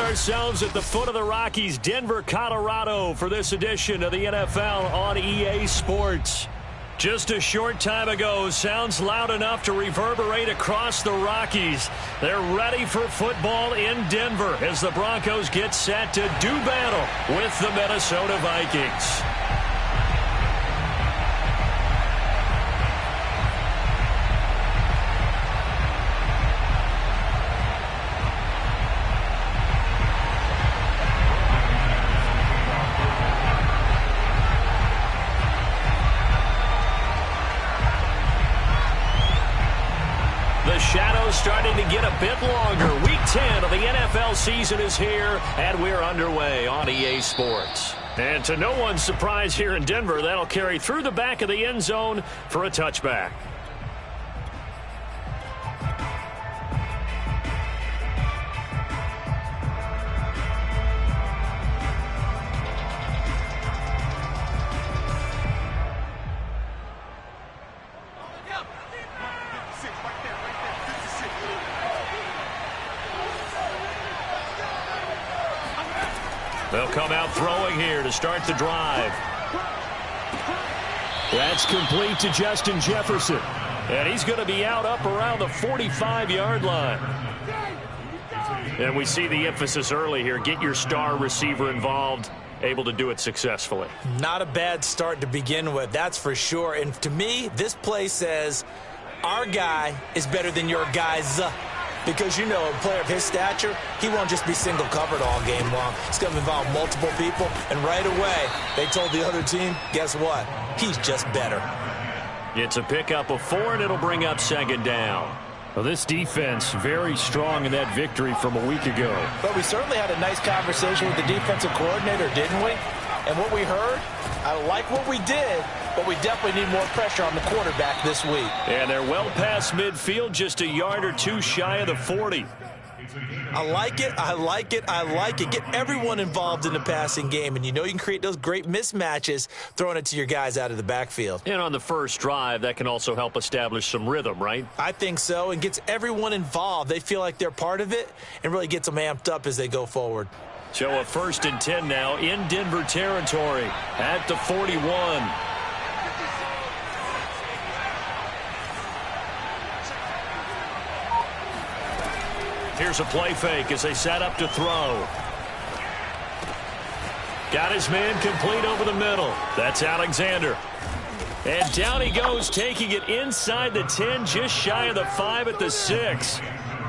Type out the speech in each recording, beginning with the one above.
ourselves at the foot of the Rockies, Denver, Colorado, for this edition of the NFL on EA Sports. Just a short time ago, sounds loud enough to reverberate across the Rockies. They're ready for football in Denver as the Broncos get set to do battle with the Minnesota Vikings. Shadows starting to get a bit longer. Week 10 of the NFL season is here, and we're underway on EA Sports. And to no one's surprise here in Denver, that'll carry through the back of the end zone for a touchback. They'll come out throwing here to start the drive. That's complete to Justin Jefferson. And he's going to be out up around the 45-yard line. And we see the emphasis early here. Get your star receiver involved, able to do it successfully. Not a bad start to begin with, that's for sure. And to me, this play says our guy is better than your guys. Because, you know, a player of his stature, he won't just be single covered all game long. It's going to involve multiple people. And right away, they told the other team, guess what? He's just better. It's a pickup of 4, and it'll bring up second down. Well, this defense very strong in that victory from a week ago. But we certainly had a nice conversation with the defensive coordinator, didn't we? And what we heard, I like what we did, but we definitely need more pressure on the quarterback this week. And they're well past midfield, just a yard or two shy of the 40. I like it, I like it, I like it. Get everyone involved in the passing game, and you know you can create those great mismatches throwing it to your guys out of the backfield. And on the first drive, that can also help establish some rhythm, right? I think so, and gets everyone involved. They feel like they're part of it and really gets them amped up as they go forward. So a 1st and 10 now in Denver territory at the 41. Here's a play fake as they set up to throw. Got his man complete over the middle. That's Alexander. And down he goes, taking it inside the 10, just shy of the 5 at the 6.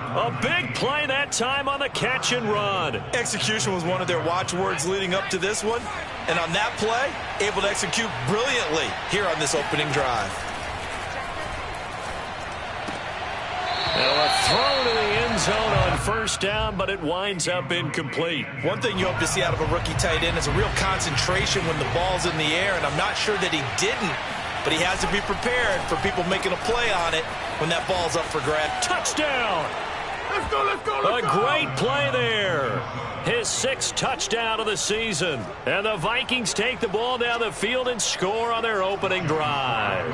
A big play that time on the catch and run. Execution was one of their watchwords leading up to this one. And on that play, able to execute brilliantly here on this opening drive. Now a throw to the end zone on first down, but it winds up incomplete. One thing you hope to see out of a rookie tight end is a real concentration when the ball's in the air, and I'm not sure that he didn't, but he has to be prepared for people making a play on it when that ball's up for grabs. Touchdown! Let's go, let's go, let's go! A great play there. His 6th touchdown of the season. And the Vikings take the ball down the field and score on their opening drive.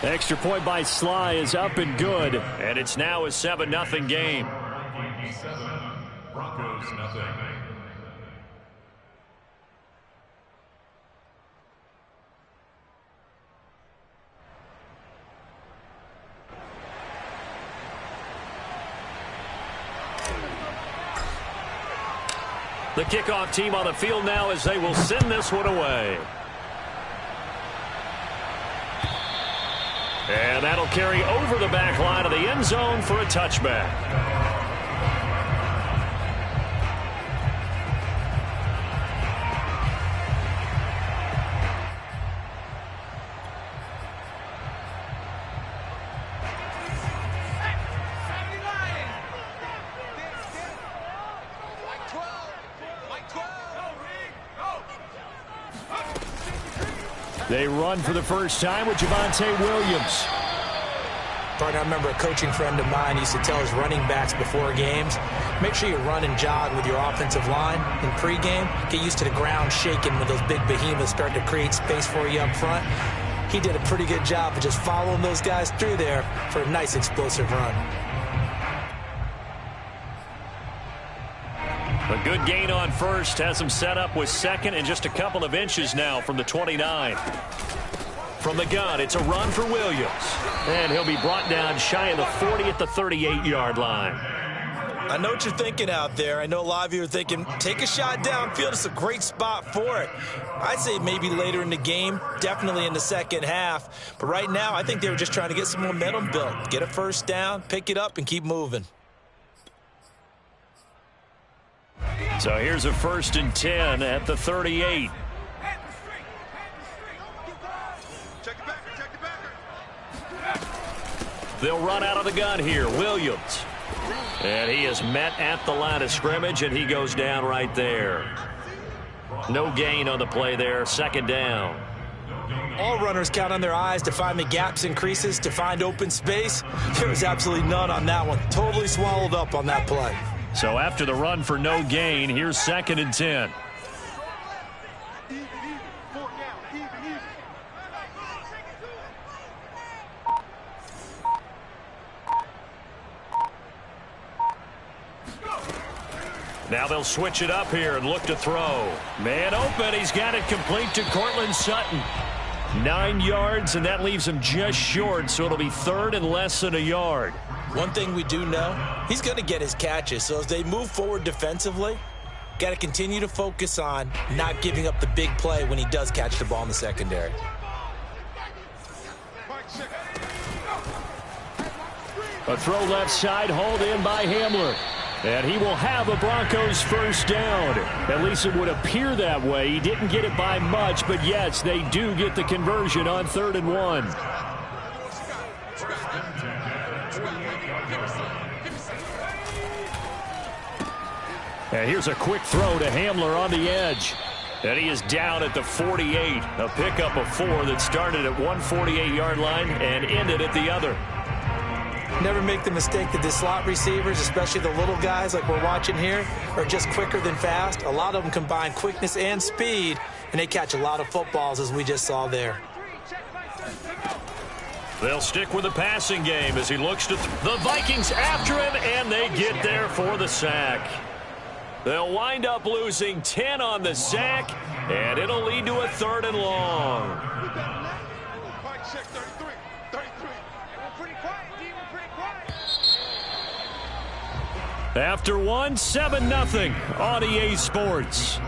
Extra point by Sly is up and good. And it's now a 7-0 game. Broncos nothing. The kickoff team on the field now as they will send this one away. And that'll carry over the back line of the end zone for a touchback. They run for the first time with Javonte Williams. Partner, I remember a coaching friend of mine used to tell his running backs before games, make sure you run and jog with your offensive line in pregame. Get used to the ground shaking when those big behemoths start to create space for you up front. he did a pretty good job of just following those guys through there for a nice explosive run. A good gain on first has him set up with second and just a couple of inches now from the 29. From the gun, it's a run for Williams. And he'll be brought down shy of the 40 at the 38-yard line. I know what you're thinking out there. I know a lot of you are thinking, take a shot downfield. It's a great spot for it. I'd say maybe later in the game, definitely in the second half. But right now, I think they were just trying to get some momentum built. Get a first down, pick it up, and keep moving. So here's a 1st and 10 at the 38. They'll run out of the gun here. Williams. And he is met at the line of scrimmage, and he goes down right there. No gain on the play there. 2nd down. All runners count on their eyes to find the gaps and creases, to find open space. There was absolutely none on that one. Totally swallowed up on that play. So after the run for no gain, here's 2nd and 10. Now they'll switch it up here and look to throw. Man open. He's got it complete to Cortland Sutton. 9 yards, and that leaves him just short, so it'll be 3rd and less than a yard. One thing we do know, he's going to get his catches. So as they move forward defensively, got to continue to focus on not giving up the big play when he does catch the ball in the secondary. A throw left side, hauled in by Hamler. And he will have a Broncos first down. At least it would appear that way. He didn't get it by much, but yes, they do get the conversion on 3rd and 1. And here's a quick throw to Hamler on the edge. And he is down at the 48. A pickup of 4 that started at one 48-yard line and ended at the other. Never make the mistake that the slot receivers, especially the little guys like we're watching here, are just quicker than fast. A lot of them combine quickness and speed, and they catch a lot of footballs, as we just saw there. They'll stick with the passing game as he looks to the Vikings after him, and they get there for the sack. They'll wind up losing 10 on the sack, and it'll lead to a 3rd and long. After 1, 7-0 on EA Sports.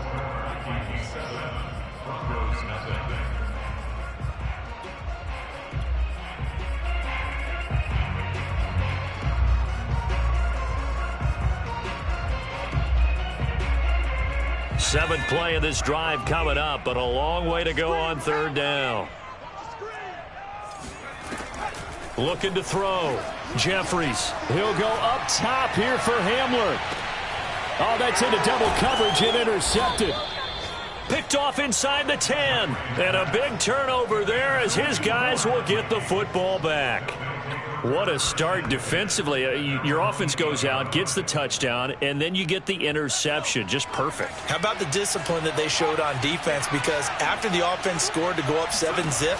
Seventh play of this drive coming up, but a long way to go on 3rd down. Looking to throw. Jeffries. He'll go up top here for Hamler. Oh, that's into double coverage and intercepted. Picked off inside the 10. And a big turnover there as his guys will get the football back. What a start defensively. Your offense goes out, gets the touchdown, and then you get the interception. Just perfect. How about the discipline that they showed on defense? Because after the offense scored to go up 7-zip,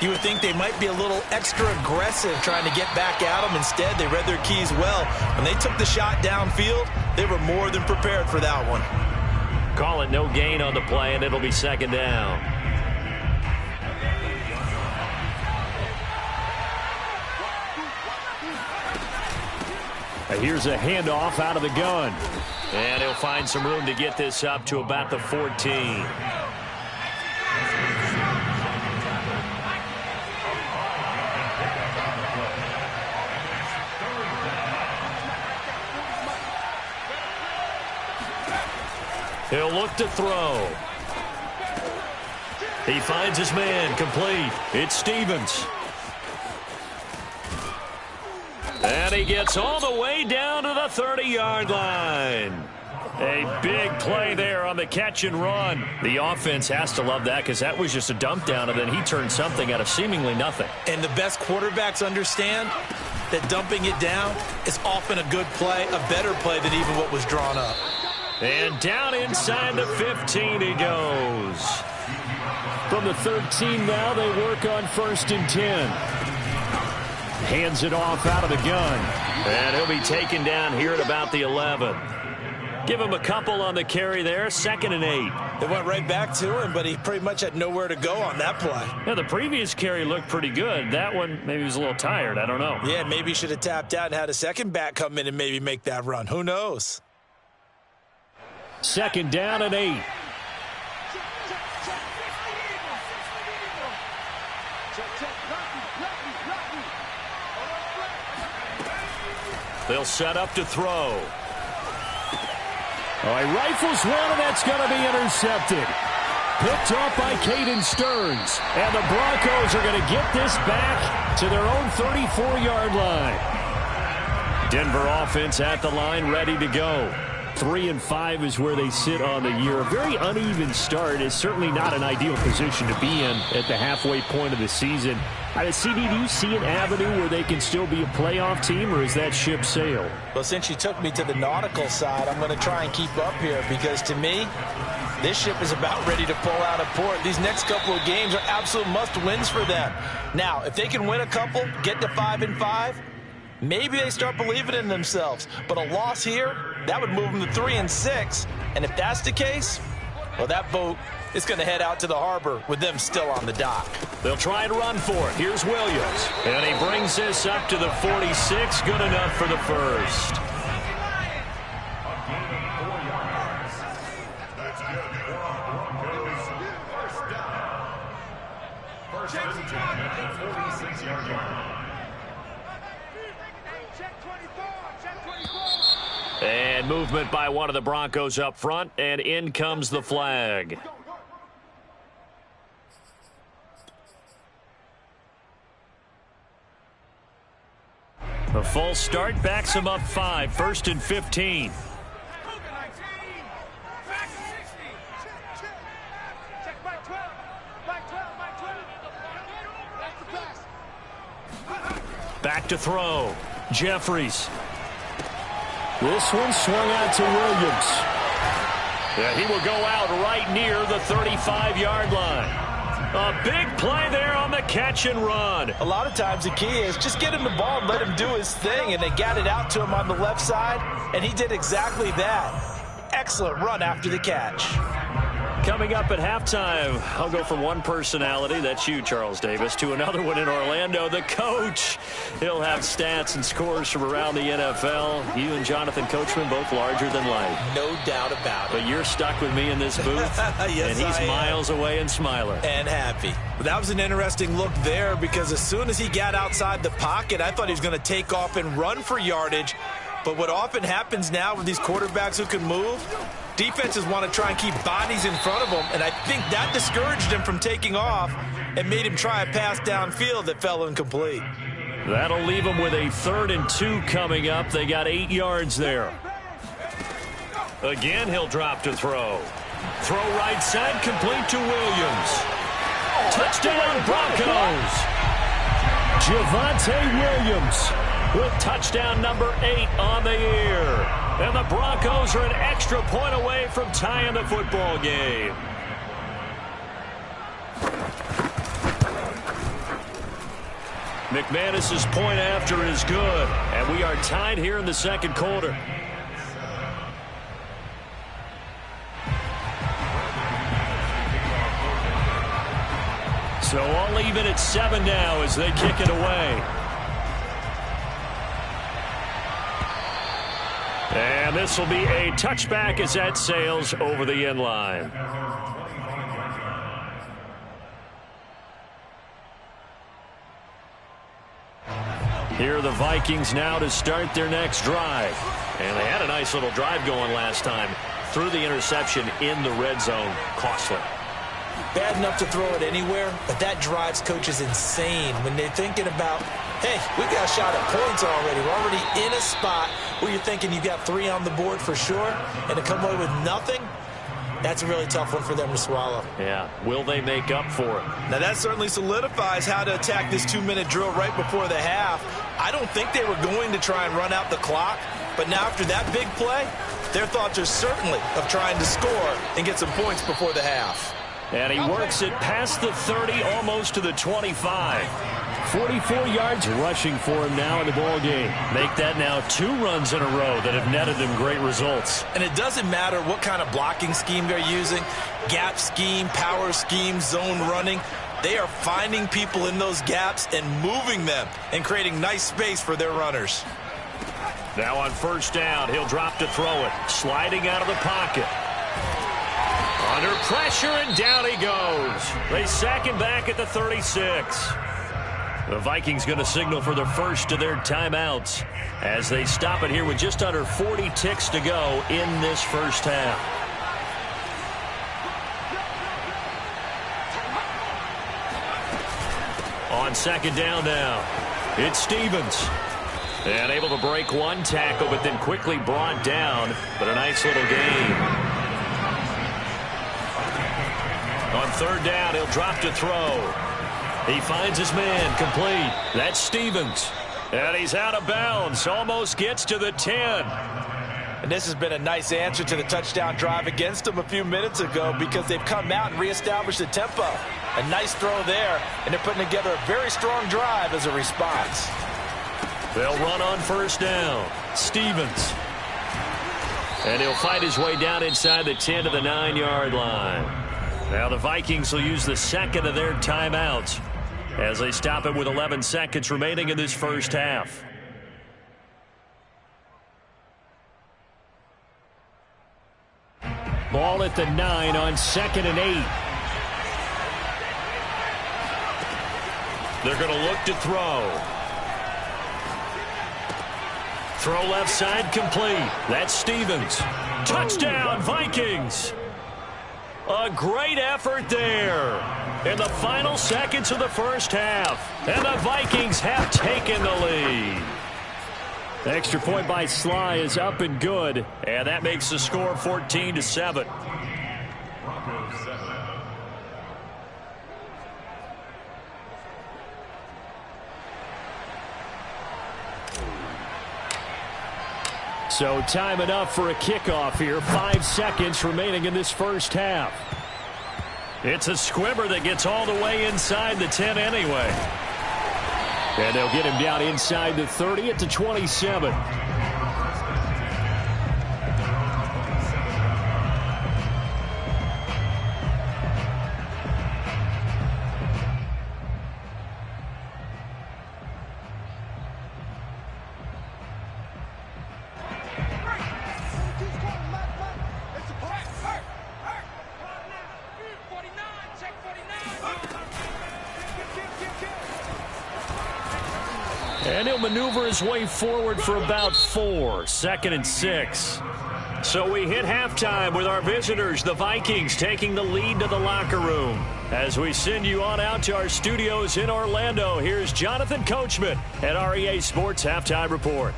you would think they might be a little extra aggressive trying to get back at them. Instead, they read their keys well. When they took the shot downfield, they were more than prepared for that one. Call it no gain on the play, and it'll be 2nd down. Here's a handoff out of the gun. And he'll find some room to get this up to about the 14. He'll look to throw. He finds his man complete. It's Stevens. And he gets all the way down to the 30-yard line. A big play there on the catch and run. The offense has to love that because that was just a dump down, and then he turned something out of seemingly nothing. And the best quarterbacks understand that dumping it down is often a good play, a better play than even what was drawn up. And down inside the 15 he goes. From the 13 now, they work on 1st and 10. Hands it off out of the gun. And he'll be taken down here at about the 11. Give him a couple on the carry there, 2nd and 8. They went right back to him, but he pretty much had nowhere to go on that play. Yeah, the previous carry looked pretty good. That one, maybe he was a little tired. I don't know. Yeah, maybe he should have tapped out and had a second back come in and maybe make that run. Who knows? 2nd down and 8. They'll set up to throw. All right, rifles one, and that's going to be intercepted. Picked off by Caden Stearns. And the Broncos are going to get this back to their own 34-yard line. Denver offense at the line, ready to go. 3-5 is where they sit on the year. A very uneven start is certainly not an ideal position to be in at the halfway point of the season. CD, do you see an avenue where they can still be a playoff team, or is that ship sailed? Well, since you took me to the nautical side, I'm going to try and keep up here because, to me, this ship is about ready to pull out of port. These next couple of games are absolute must-wins for them. Now, if they can win a couple, get to 5-5, maybe they start believing in themselves. But a loss here, that would move them to 3-6. And if that's the case, well, that boat is going to head out to the harbor with them still on the dock. They'll try and run for it. Here's Williams. And he brings this up to the 46. Good enough for the first. And movement by one of the Broncos up front, and in comes the flag. A false start backs him up 5, 1st and 15. Back to throw. Jeffries. This one swung out to Williams. Yeah, he will go out right near the 35-yard line. A big play there on the catch and run. A lot of times the key is just get him the ball and let him do his thing, and they got it out to him on the left side, and he did exactly that. Excellent run after the catch. Coming up at halftime, I'll go from one personality, that's you, Charles Davis, to another one in Orlando, the coach. He'll have stats and scores from around the NFL. You and Jonathan Coachman, both larger than life. No doubt about it. But you're stuck with me in this booth, yes, and he's miles away and smiling. And happy. But that was an interesting look there because as soon as he got outside the pocket, I thought he was going to take off and run for yardage. But what often happens now with these quarterbacks who can move, defenses want to try and keep bodies in front of them, and I think that discouraged him from taking off and made him try a pass downfield that fell incomplete. That'll leave him with a 3rd and 2 coming up. They got 8 yards there. Again, he'll drop to throw. Throw right side, complete to Williams. Touchdown, Broncos! Javonte Williams with touchdown number 8 on the year. And the Broncos are an extra point away from tying the football game. McManus's point after is good. And we are tied here in the second quarter. So all even at 7 now as they kick it away. And this will be a touchback as that sails over the end line. Here are the Vikings now to start their next drive. And they had a nice little drive going last time. Threw the interception in the red zone. Costly. Bad enough to throw it anywhere, but that drives coaches insane when they're thinking about, hey, we got a shot at points already. We're already in a spot where you're thinking you got 3 on the board for sure, and to come away with nothing, that's a really tough one for them to swallow. Yeah, will they make up for it? Now that certainly solidifies how to attack this 2-minute drill right before the half. I don't think they were going to try and run out the clock, but now after that big play, their thoughts are certainly of trying to score and get some points before the half. And he works it past the 30, almost to the 25. 44 yards rushing for him now in the ball game. Make that now 2 runs in a row that have netted him great results. And it doesn't matter what kind of blocking scheme they're using, gap scheme, power scheme, zone running. They are finding people in those gaps and moving them and creating nice space for their runners. Now on first down, he'll drop to throw it. Sliding out of the pocket. Under pressure, and down he goes. They sack him back at the 36. The Vikings going to signal for the first of their timeouts as they stop it here with just under 40 ticks to go in this first half. On second down now, it's Stevens. And able to break one tackle, but then quickly brought down. But a nice little gain. On third down, he'll drop to throw. He finds his man, complete. That's Stevens. And he's out of bounds, almost gets to the 10. And this has been a nice answer to the touchdown drive against them a few minutes ago because they've come out and reestablished the tempo. A nice throw there, and they're putting together a very strong drive as a response. They'll run on first down. Stevens. And he'll fight his way down inside the 10 to the 9-yard line. Now the Vikings will use the second of their timeouts as they stop it with 11 seconds remaining in this first half. Ball at the 9 on 2nd and 8. They're going to look to throw. Throw left side complete. That's Stevens. Touchdown, Vikings. A great effort there in the final seconds of the first half. And the Vikings have taken the lead. The extra point by Sly is up and good. And that makes the score 14-7. So time enough for a kickoff here. 5 seconds remaining in this first half. It's a squibber that gets all the way inside the 10 anyway. And they'll get him down inside the 30 at the 27. And he'll maneuver his way forward for about 4. 2nd and 6. So we hit halftime with our visitors, the Vikings, taking the lead to the locker room. As we send you on out to our studios in Orlando, here's Jonathan Coachman at REA Sports Halftime Report.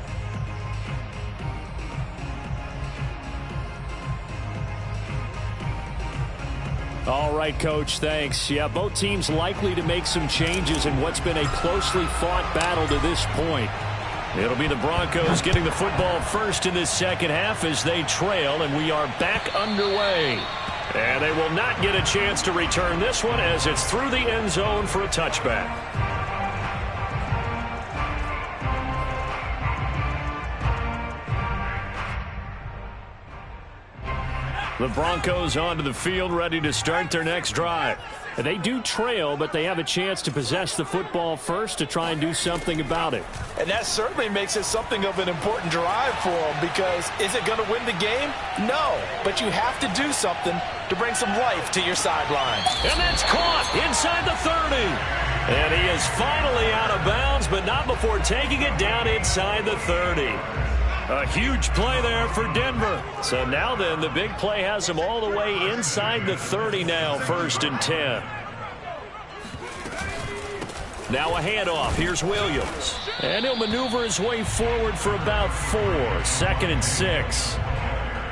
All right, Coach, thanks. Yeah, both teams likely to make some changes in what's been a closely fought battle to this point. It'll be the Broncos getting the football first in this second half as they trail, and we are back underway. And they will not get a chance to return this one as it's through the end zone for a touchback. The Broncos onto the field, ready to start their next drive. And they do trail, but they have a chance to possess the football first to try and do something about it. And that certainly makes it something of an important drive for them because is it going to win the game? No, but you have to do something to bring some life to your sideline. And that's caught inside the 30. And he is finally out of bounds, but not before taking it down inside the 30. A huge play there for Denver. So now then, the big play has him all the way inside the 30 now, 1st and 10. Now a handoff. Here's Williams. And he'll maneuver his way forward for about 4. 2nd and 6.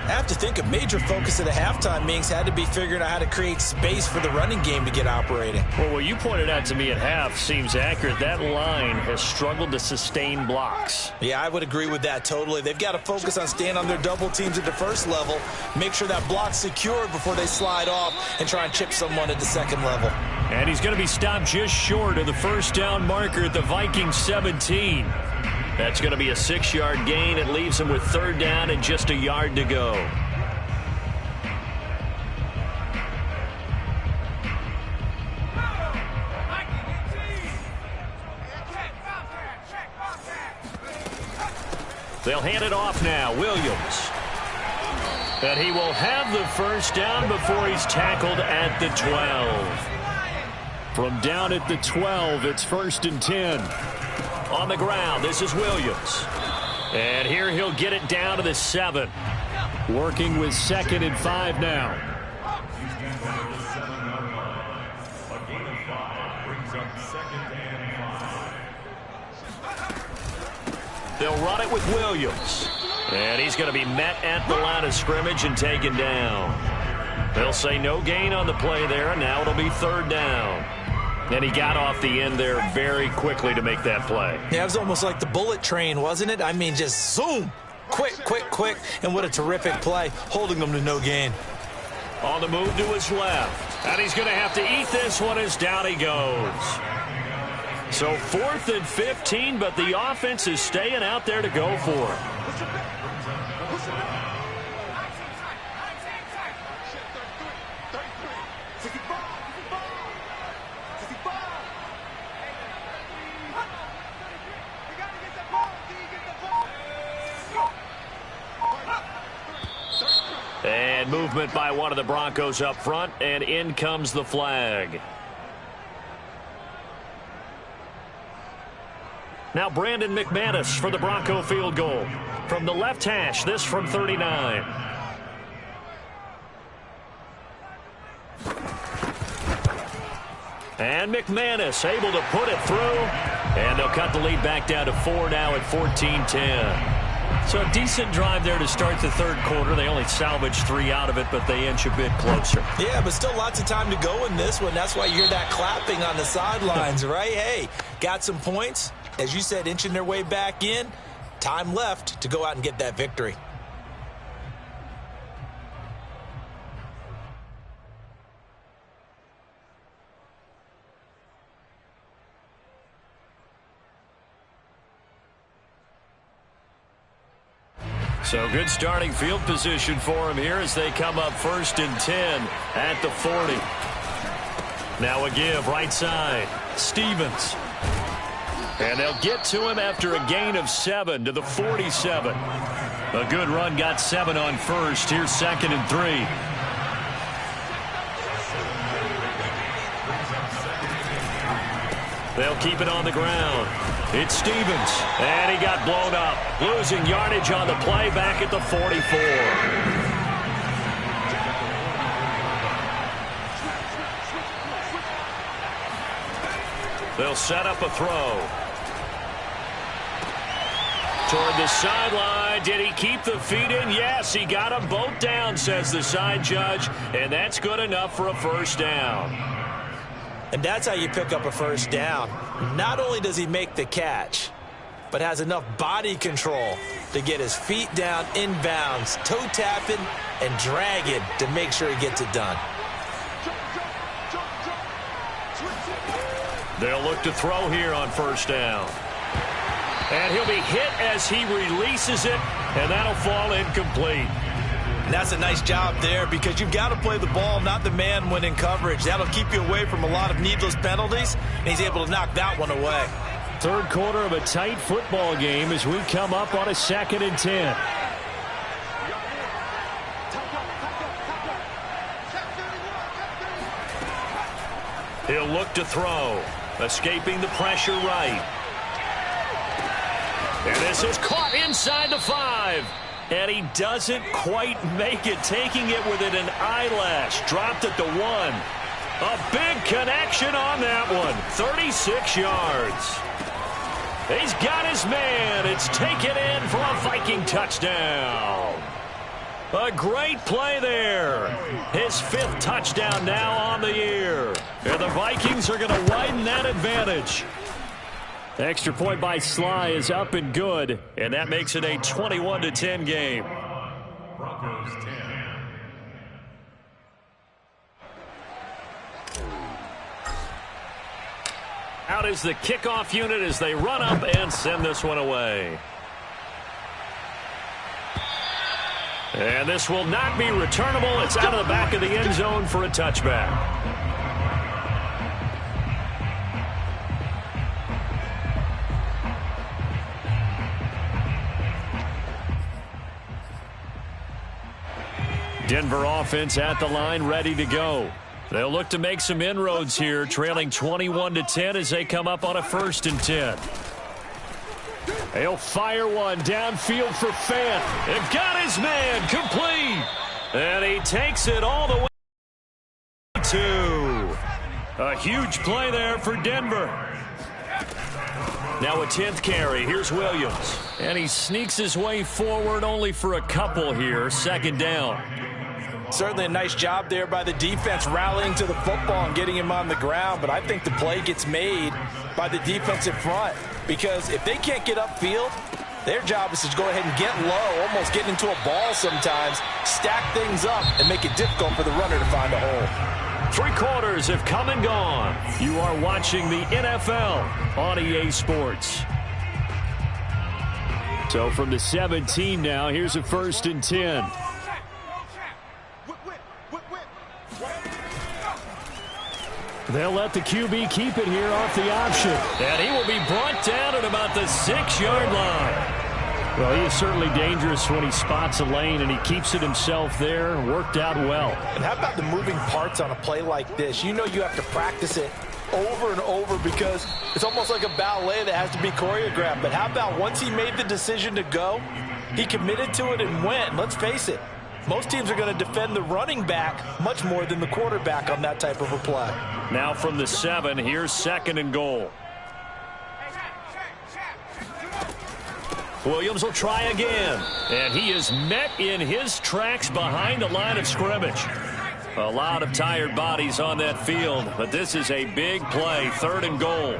I have to think a major focus of the halftime meetings had to be figuring out how to create space for the running game to get operating. Well, what you pointed out to me at half seems accurate. That line has struggled to sustain blocks. Yeah, I would agree with that totally. They've got to focus on staying on their double teams at the first level, make sure that block's secured before they slide off and try and chip someone at the second level. And he's going to be stopped just short of the first down marker at the Vikings 17. That's going to be a 6-yard gain. It leaves him with third down and just a yard to go. They'll hand it off now. Williams. And he will have the first down before he's tackled at the 12. From down at the 12, it's 1st and 10. On the ground, this is Williams. And here he'll get it down to the 7. Working with 2nd and 5 now. They'll run it with Williams. And he's going to be met at the line of scrimmage and taken down. They'll say no gain on the play there, and now it'll be third down. And he got off the end there very quickly to make that play. Yeah, it was almost like the bullet train, wasn't it? I mean, just zoom. Quick, quick, quick. And what a terrific play, holding them to no gain. On the move to his left. And he's going to have to eat this one as down he goes. So 4th and 15, but the offense is staying out there to go for it. And movement by one of the Broncos up front, and in comes the flag. Now Brandon McManus for the Bronco field goal. From the left hash, this from 39. And McManus able to put it through. And they'll cut the lead back down to 4 now at 14-10. So a decent drive there to start the third quarter. They only salvaged 3 out of it, but they inch a bit closer. Yeah, but still lots of time to go in this one. That's why you hear that clapping on the sidelines, right? Hey, got some points. As you said, inching their way back in. Time left to go out and get that victory. So good starting field position for him here as they come up 1st and 10 at the 40. Now a give right side. Stevens. And they'll get to him after a gain of 7 to the 47. A good run got 7 on first. Here's 2nd and 3. They'll keep it on the ground. It's Stevens, and he got blown up. Losing yardage on the play back at the 44. They'll set up a throw. Toward the sideline. Did he keep the feet in? Yes, he got them both down, says the side judge, and that's good enough for a first down. And that's how you pick up a first down. Not only does he make the catch, but has enough body control to get his feet down inbounds, toe tapping and dragging to make sure he gets it done. They'll look to throw here on first down. And he'll be hit as he releases it, and that'll fall incomplete. And that's a nice job there because you've got to play the ball, not the man when in coverage. That'll keep you away from a lot of needless penalties, and he's able to knock that one away. Third quarter of a tight football game as we come up on a 2nd and 10. He'll look to throw, escaping the pressure right. And this is caught inside the 5. And he doesn't quite make it, taking it within an eyelash. Dropped at the 1. A big connection on that one. 36 yards. He's got his man. It's taken in for a Viking touchdown. A great play there. His 5th touchdown now on the year. And the Vikings are going to widen that advantage. Extra point by Sly is up and good, and that makes it a 21-10 game. Broncos 10. Out is the kickoff unit as they run up and send this one away. And this will not be returnable. It's out of the back of the end zone for a touchback. Denver offense at the line, ready to go. They'll look to make some inroads here, trailing 21-10 as they come up on a 1st and 10. He'll fire one downfield for Fant. And got his man complete. And he takes it all the way to a huge play there for Denver. Now a 10th carry. Here's Williams. And he sneaks his way forward only for a couple here. 2nd down. Certainly a nice job there by the defense rallying to the football and getting him on the ground, but I think the play gets made by the defensive front because if they can't get upfield, their job is to go ahead and get low, almost get into a ball sometimes, stack things up, and make it difficult for the runner to find a hole. 3 quarters have come and gone. You are watching the NFL on EA Sports. So from the 17 now, here's a 1st and 10. They'll let the QB keep it here off the option. And he will be brought down at about the 6-yard line. Well, he is certainly dangerous when he spots a lane, and he keeps it himself there. Worked out well. And how about the moving parts on a play like this? You know you have to practice it over and over because it's almost like a ballet that has to be choreographed. But how about once he made the decision to go, he committed to it and went. Let's face it, most teams are going to defend the running back much more than the quarterback on that type of a play. Now from the 7, here's 2nd and goal. Williams will try again. And he is met in his tracks behind the line of scrimmage. A lot of tired bodies on that field, but this is a big play. 3rd and goal.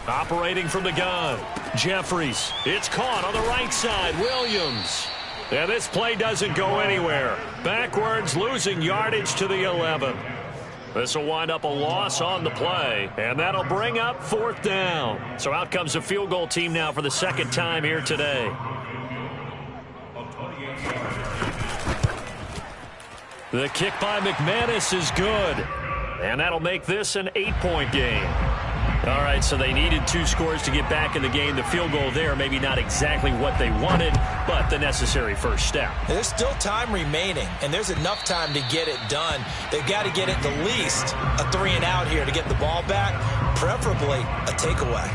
Operating from the gun. Jeffries. It's caught on the right side. Williams. And this play doesn't go anywhere. Backwards, losing yardage to the 11. This will wind up a loss on the play, and that'll bring up 4th down. So out comes the field goal team now for the 2nd time here today. The kick by McManus is good, and that'll make this an 8-point game. All right, so they needed 2 scores to get back in the game. The field goal there, maybe not exactly what they wanted, but the necessary first step. There's still time remaining, and there's enough time to get it done. They've got to get at the least a 3-and-out here to get the ball back, preferably a takeaway.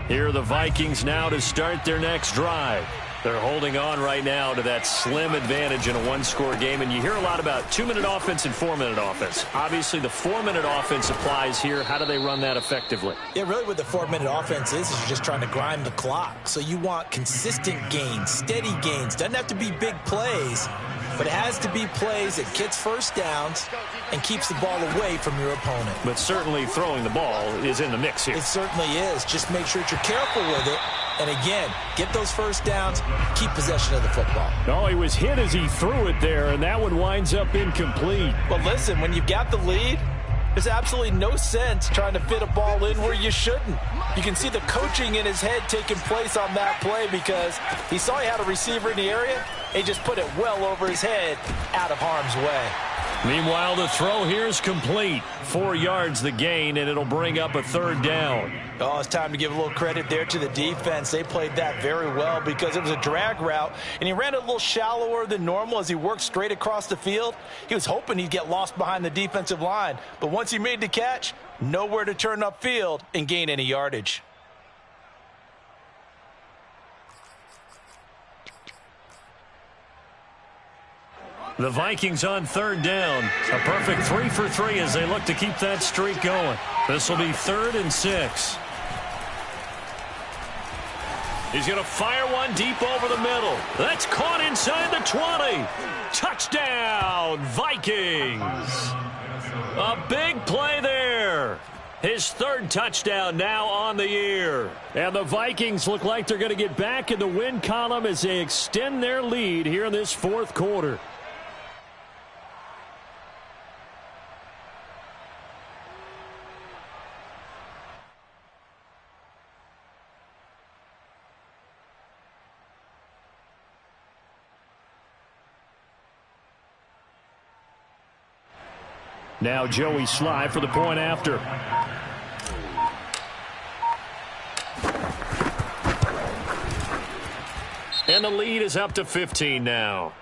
Here are the Vikings now to start their next drive. They're holding on right now to that slim advantage in a 1-score game. And you hear a lot about 2-minute offense and 4-minute offense. Obviously, the 4-minute offense applies here. How do they run that effectively? Yeah, really what the 4-minute offense is you're just trying to grind the clock. So you want consistent gains, steady gains. Doesn't have to be big plays, but it has to be plays that gets first downs and keeps the ball away from your opponent. But certainly throwing the ball is in the mix here. It certainly is. Just make sure that you're careful with it. And again, get those first downs, keep possession of the football. Oh, he was hit as he threw it there, and that one winds up incomplete. But listen, when you've got the lead, there's absolutely no sense trying to fit a ball in where you shouldn't. You can see the coaching in his head taking place on that play because he saw he had a receiver in the area. He just put it well over his head out of harm's way. Meanwhile, the throw here is complete. 4 yards the gain, and it'll bring up a 3rd down. Oh, it's time to give a little credit there to the defense. They played that very well because it was a drag route, and he ran it a little shallower than normal as he worked straight across the field. He was hoping he'd get lost behind the defensive line, but once he made the catch, nowhere to turn upfield and gain any yardage. The Vikings on third down. A perfect 3 for 3 as they look to keep that streak going. This will be 3rd and 6. He's going to fire one deep over the middle. That's caught inside the 20. Touchdown, Vikings. A big play there. His 3rd touchdown now on the year. And the Vikings look like they're going to get back in the win column as they extend their lead here in this 4th quarter. Now Joey Sly for the point after. And the lead is up to 15 now.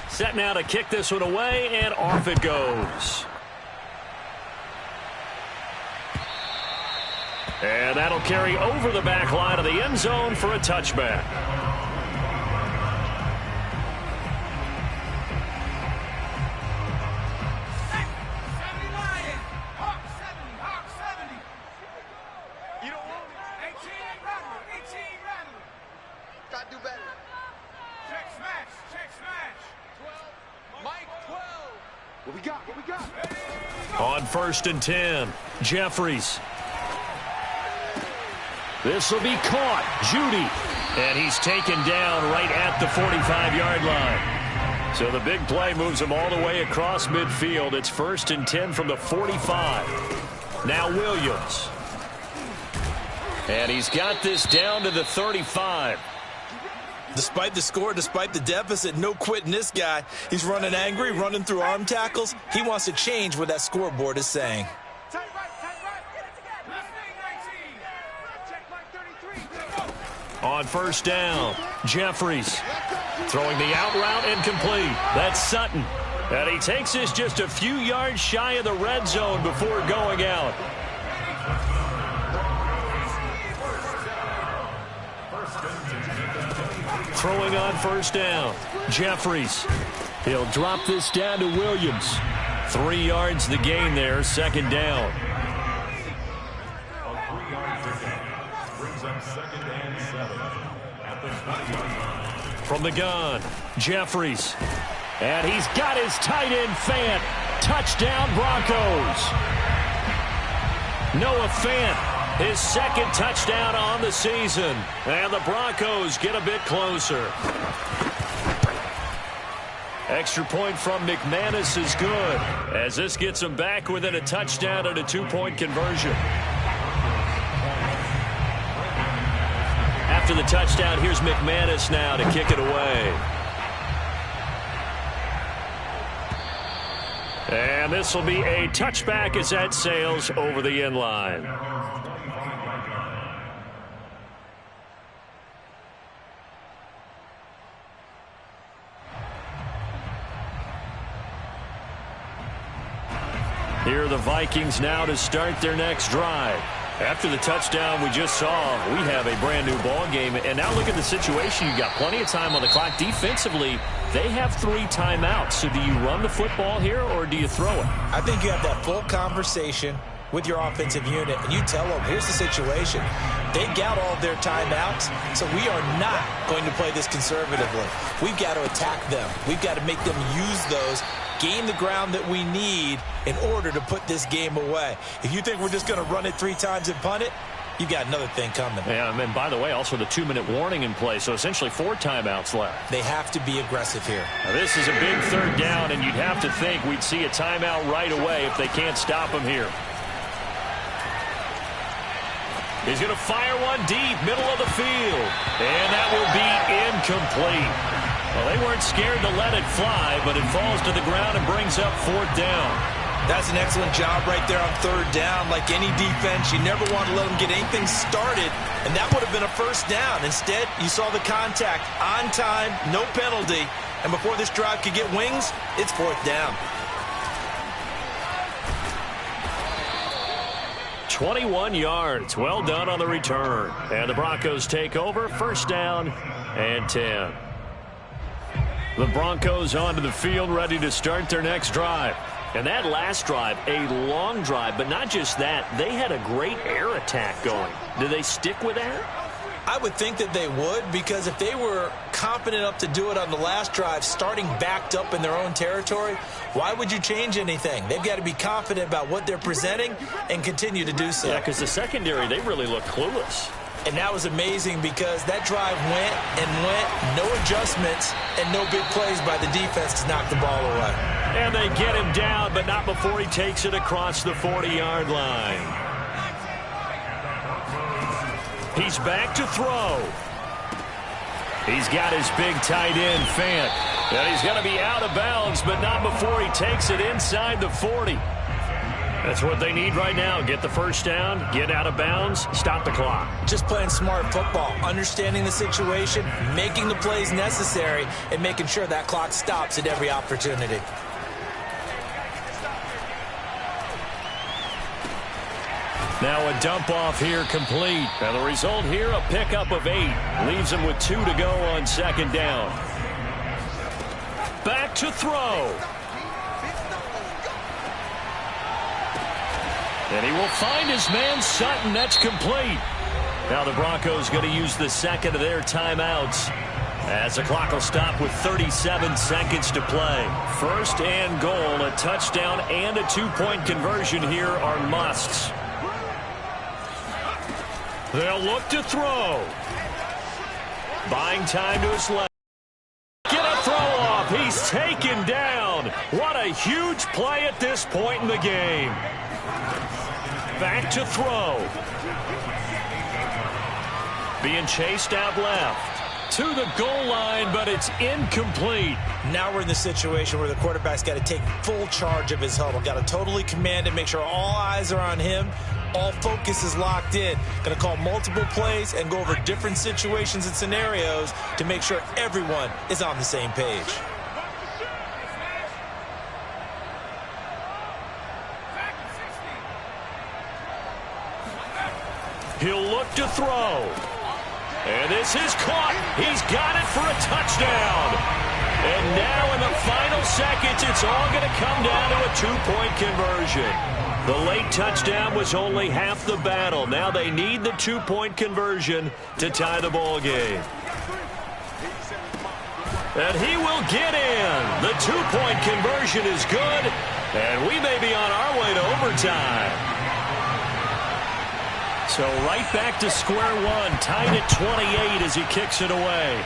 Set now to kick this one away, and off it goes. And that'll carry over the back line of the end zone for a touchback. On 1st and 10, Jeffries. This will be caught. Judy. And he's taken down right at the 45-yard line. So the big play moves him all the way across midfield. It's 1st and 10 from the 45. Now Williams. And he's got this down to the 35. Despite the score, despite the deficit, no quitting this guy. He's running angry, running through arm tackles. He wants to change what that scoreboard is saying. On 1st down, Jeffries throwing the out route incomplete. That's Sutton. And he takes this just a few yards shy of the red zone before going out. Throwing on 1st down, Jeffries. He'll drop this down to Williams. 3 yards the gain there, 2nd down. From the gun, Jeffries. And he's got his tight end Fant. Touchdown, Broncos. Noah Fant. His 2nd touchdown on the season. And the Broncos get a bit closer. Extra point from McManus is good, as this gets them back within a touchdown and a 2-point conversion. After the touchdown, here's McManus now to kick it away. And this will be a touchback as that sails over the end line. Here are the Vikings now to start their next drive. After the touchdown we just saw, we have a brand new ball game. And now look at the situation. You've got plenty of time on the clock. Defensively, they have 3 timeouts. So do you run the football here or do you throw it? I think you have that full conversation with your offensive unit, and you tell them, here's the situation. They got all of their timeouts, so we are not going to play this conservatively. We've got to attack them. We've got to make them use those, gain the ground that we need in order to put this game away. If you think we're just going to run it 3 times and punt it, you got another thing coming. Yeah, and by the way, also the 2-minute warning in play, so essentially 4 timeouts left. They have to be aggressive here. Now, this is a big 3rd down, and you'd have to think we'd see a timeout right away if they can't stop them here. He's going to fire one deep, middle of the field. And that will be incomplete. Well, they weren't scared to let it fly, but it falls to the ground and brings up 4th down. That's an excellent job right there on third down. Like any defense, you never want to let them get anything started, and that would have been a first down. Instead, you saw the contact on time, no penalty, and before this drive could get wings, it's fourth down. 21 yards. Well done on the return. And the Broncos take over. First down and 10. The Broncos onto the field, ready to start their next drive. And that last drive, a long drive, but not just that. They had a great air attack going. Do they stick with that? I would think that they would, because if they were confident enough to do it on the last drive, starting backed up in their own territory, why would you change anything? They've got to be confident about what they're presenting and continue to do so. Yeah, because the secondary, they really look clueless. And that was amazing because that drive went and went, no adjustments, and no big plays by the defense to knock the ball away. And they get him down, but not before he takes it across the 40-yard line. He's back to throw. He's got his big tight end, Fant. And he's going to be out of bounds, but not before he takes it inside the 40. That's what they need right now. Get the first down, get out of bounds, stop the clock. Just playing smart football, understanding the situation, making the plays necessary, and making sure that clock stops at every opportunity. Now a dump off here complete. And the result here, a pickup of 8. Leaves him with 2 to go on second down. Back to throw. And he will find his man Sutton. That's complete. Now the Broncos going to use the second of their timeouts, as the clock will stop with 37 seconds to play. First and goal, a touchdown and a 2-point conversion here are musts. They'll look to throw. Buying time to his left. Get a throw off. He's taken down. What a huge play at this point in the game. Back to throw. Being chased out left. To the goal line, but it's incomplete. Now we're in the situation where the quarterback's got to take full charge of his huddle. Got to totally command it, make sure all eyes are on him. All focus is locked in. Going to call multiple plays and go over different situations and scenarios to make sure everyone is on the same page. He'll look to throw. And this is caught. He's got it for a touchdown. And now in the final seconds, it's all going to come down to a 2-point conversion. The late touchdown was only half the battle. Now they need the 2-point conversion to tie the ball game. And he will get in. The 2-point conversion is good. And we may be on our way to overtime. So right back to square one, tied at 28 as he kicks it away.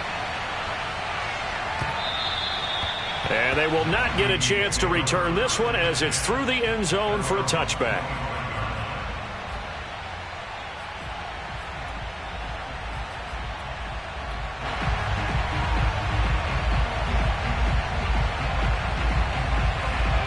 And they will not get a chance to return this one as it's through the end zone for a touchback.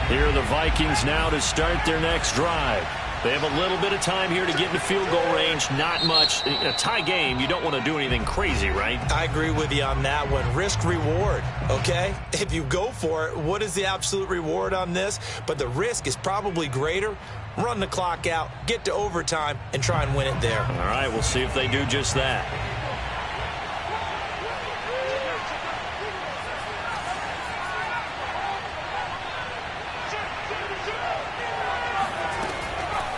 Here are the Vikings now to start their next drive. They have a little bit of time here to get into field goal range. Not much. In a tie game, you don't want to do anything crazy, right? I agree with you on that one. Risk-reward, okay? If you go for it, what is the absolute reward on this? But the risk is probably greater. Run the clock out, get to overtime, and try and win it there. All right, we'll see if they do just that.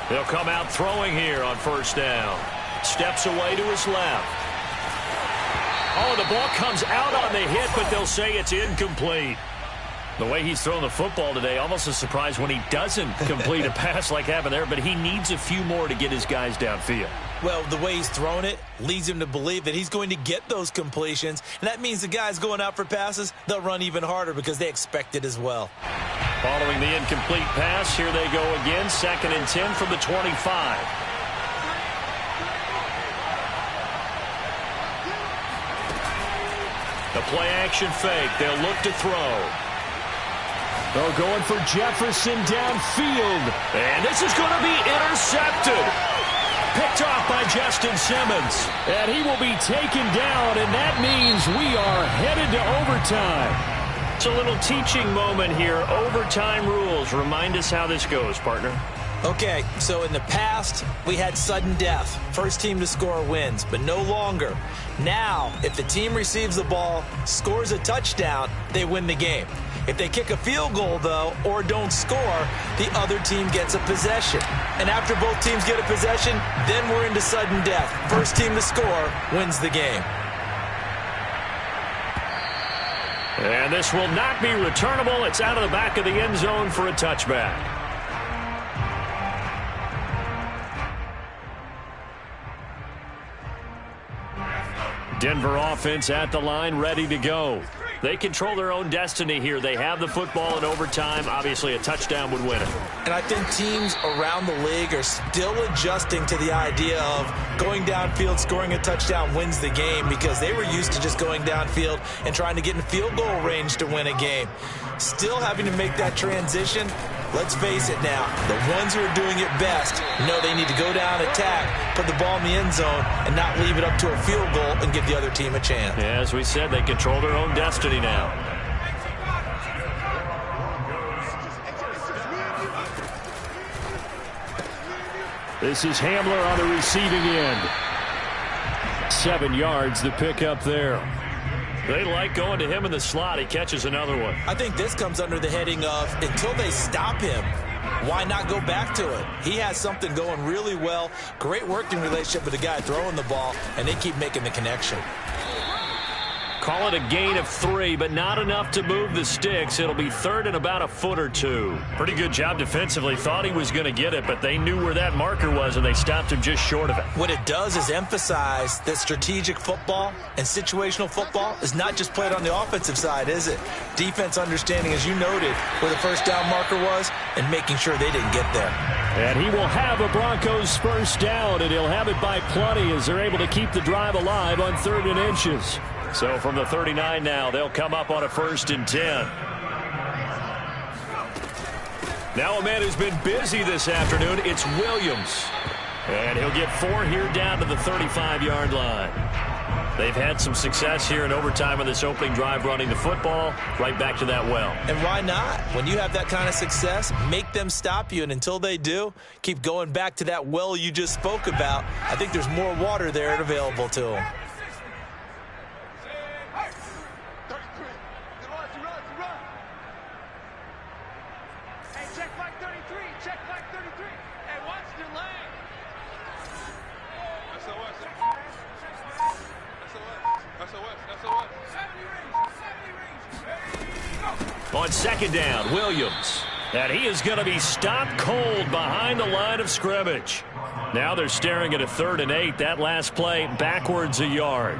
He'll come out throwing here on first down. Steps away to his left. Oh, the ball comes out on the hit, but they'll say it's incomplete. The way he's throwing the football today, almost a surprise when he doesn't complete a pass like happened there, but he needs a few more to get his guys downfield. Well, the way he's thrown it leads him to believe that he's going to get those completions, and that means the guys going out for passes, they'll run even harder because they expect it as well. Following the incomplete pass, here they go again, 2nd and 10 from the 25. The play-action fake. They'll look to throw. Oh, going for Jefferson downfield. And this is going to be intercepted. Picked off by Justin Simmons. And he will be taken down, and that means we are headed to overtime. It's a little teaching moment here. Overtime rules. Remind us how this goes, partner. Okay, so in the past, we had sudden death. First team to score wins, but no longer. Now, if the team receives the ball, scores a touchdown, they win the game. If they kick a field goal, though, or don't score, the other team gets a possession. And after both teams get a possession, then we're into sudden death. First team to score wins the game. And this will not be returnable. It's out of the back of the end zone for a touchback. Denver offense at the line, ready to go. They control their own destiny here. They have the football in overtime. Obviously, a touchdown would win it. And I think teams around the league are still adjusting to the idea of going downfield, scoring a touchdown wins the game, because they were used to just going downfield and trying to get in field goal range to win a game. Still having to make that transition. Let's face it now, the ones who are doing it best know they need to go down, attack, put the ball in the end zone, and not leave it up to a field goal and give the other team a chance. Yeah, as we said, they control their own destiny now. This is Hamler on the receiving end. 7 yards, the pickup there. They like going to him in the slot. He catches another one. I think this comes under the heading of, until they stop him, why not go back to it? He has something going really well. Great working relationship with the guy throwing the ball, and they keep making the connection. Call it a gain of 3, but not enough to move the sticks. It'll be third and about a foot or two. Pretty good job defensively. Thought he was going to get it, but they knew where that marker was, and they stopped him just short of it. What it does is emphasize that strategic football and situational football is not just played on the offensive side, is it? Defense understanding, as you noted, where the first down marker was and making sure they didn't get there. And he will have a Broncos first down, and he'll have it by plenty as they're able to keep the drive alive on 3rd and inches. So from the 39 now, they'll come up on a 1st and 10. Now a man who's been busy this afternoon, it's Williams. And he'll get 4 here down to the 35-yard line. They've had some success here in overtime on this opening drive running the football right back to that well. And why not? When you have that kind of success, make them stop you. And until they do, keep going back to that well you just spoke about. I think there's more water there available to them. On 2nd down, Williams. And he is going to be stopped cold behind the line of scrimmage. Now they're staring at a 3rd and 8. That last play backwards a yard.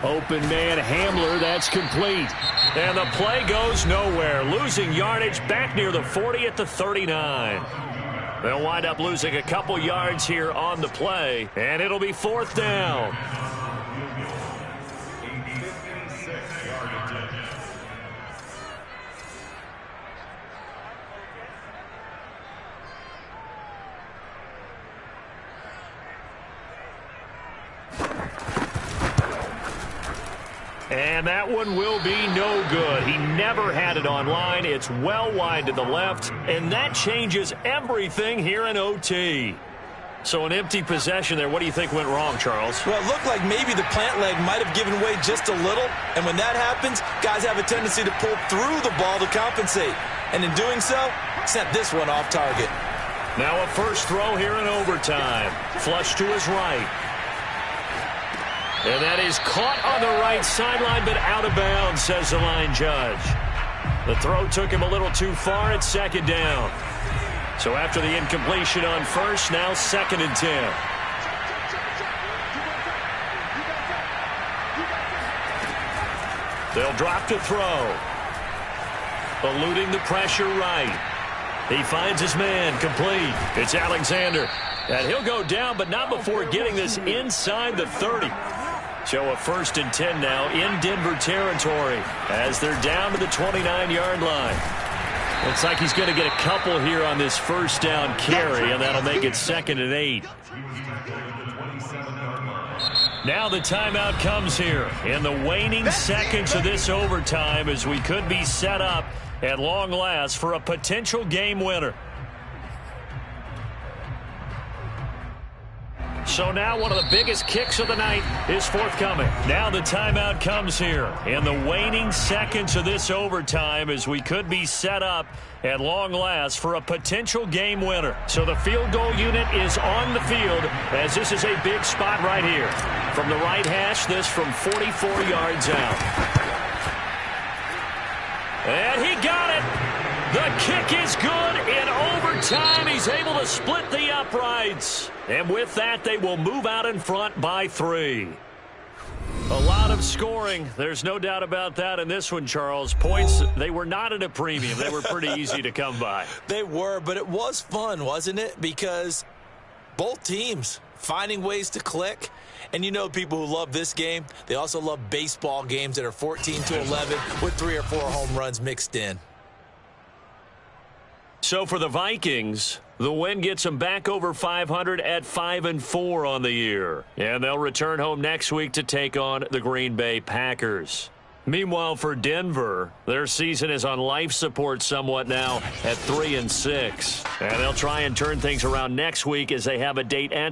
Open man Hamler, that's complete. And the play goes nowhere. Losing yardage back near the 40 at the 39. They'll wind up losing a couple yards here on the play, and it'll be 4th down. And that one will be no good. He never had it on line. It's well wide to the left, and that changes everything here in OT. So an empty possession there. What do you think went wrong, Charles? Well, it looked like maybe the plant leg might have given way just a little, and when that happens, guys have a tendency to pull through the ball to compensate. And in doing so, sent this one off target. Now a first throw here in overtime. Flush to his right. And that is caught on the right sideline, but out of bounds, says the line judge. The throw took him a little too far at 2nd down. So after the incompletion on 1st, now 2nd and 10. They'll drop to throw. Eluding the pressure right. He finds his man complete. It's Alexander. And he'll go down, but not before getting this inside the 30. So a 1st and 10 now in Denver territory as they're down to the 29-yard line. Looks like he's going to get a couple here on this 1st down carry, and that'll make it 2nd and 8. Now the timeout comes here in the waning seconds of this overtime as we could be set up at long last for a potential game winner. So now one of the biggest kicks of the night is forthcoming. Now the timeout comes here in the waning seconds of this overtime as we could be set up at long last for a potential game winner. So the field goal unit is on the field as this is a big spot right here. From the right hash, this from 44 yards out. And he got it. The kick is good in overtime. He's able to split the uprights. And with that, they will move out in front by 3. A lot of scoring. There's no doubt about that in this one, Charles. Points, they were not at a premium. They were pretty easy to come by. They were, but it was fun, wasn't it? Because both teams finding ways to click. And you know people who love this game, they also love baseball games that are 14-11 with 3 or 4 home runs mixed in. So for the Vikings, the win gets them back over 500 at 5-4 on the year. And they'll return home next week to take on the Green Bay Packers. Meanwhile, for Denver, their season is on life support somewhat now at 3-6. And they'll try and turn things around next week as they have a date at